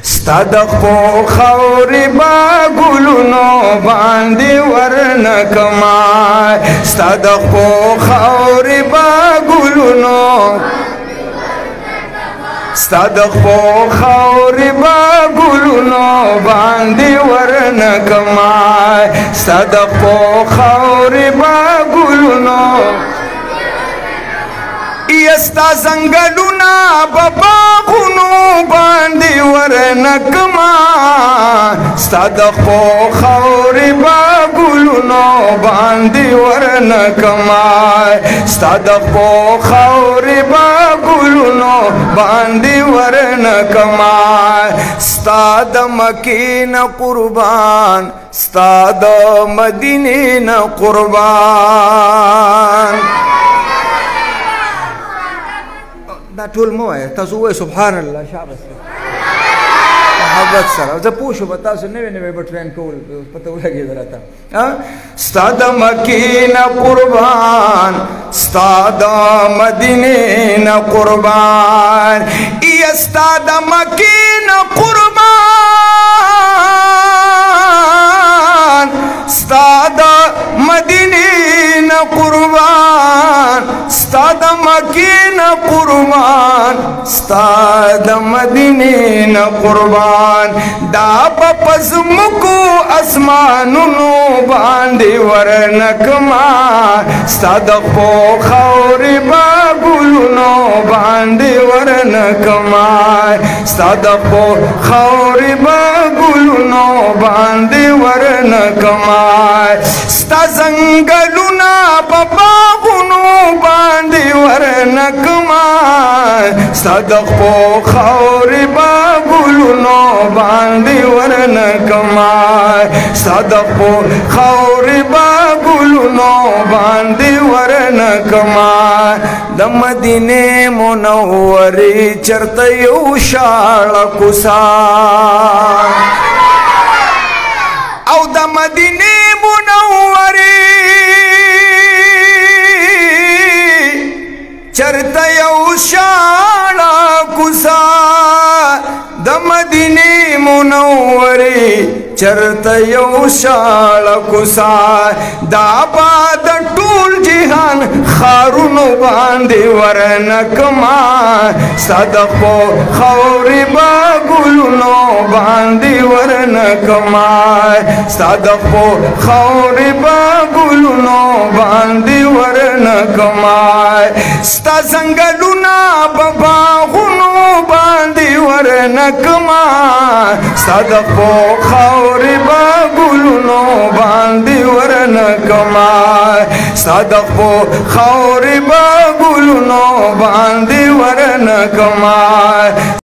ستادق پو خوری با گلونو باندی ورنکمای ستادق پو خوری با گلونو ستادق پو خوری با گلونو باندی ورنکمای ستادق پو خوری با گلونو یستا زنگلونا بباغونو باندی ورنکما ستادق پو خوری با گلونو باندی ورنکما ستادق پو خوری با گلونو باندی ورنکما ستاد مکین قربان ستاد مدینین قربان دا ټول مو وای تاسو وای سبحان الله شاباس محبت سره زه پوه شو تاسو نوې نوې به ټرین کول پته ولګي درته ستاد مکین قربان ستاد مدینه قربان ای ستاد مکین قربان ستاد مدینه قربان ستاد مکین قربان ستاد مدینه قربان دا پزمکو اسمانونو باندې ورنکما ستاد پو خوري با ګلونو باندې ورنکما ستاد پو خوري با ګلونو باندې ورنکما ستا زنګلونا باغونو باندې ورنکما ستادق پو خوری با گلونو باندې ورنکما ستادق پو خوری با گلونو باندې ورنکما د مدینه منورې چرته یو شاړه کوسا او د مدینه منورې چرته یو شاړه کوسا د مدینه منورې چرته یو شاړه کوسا دا باد ټول جهان خارونو باندې ورنکما ستادق پو خوري با ګلونو باندې ورنکما ستادق پو خوري با ګلونو باندې ورنکما ستا زنګلونا باغونو باندې ورنکما ستادق پو خوري با ګلونو باندې ورنکما ستادق پو خوري با ګلونو باندې ورنکما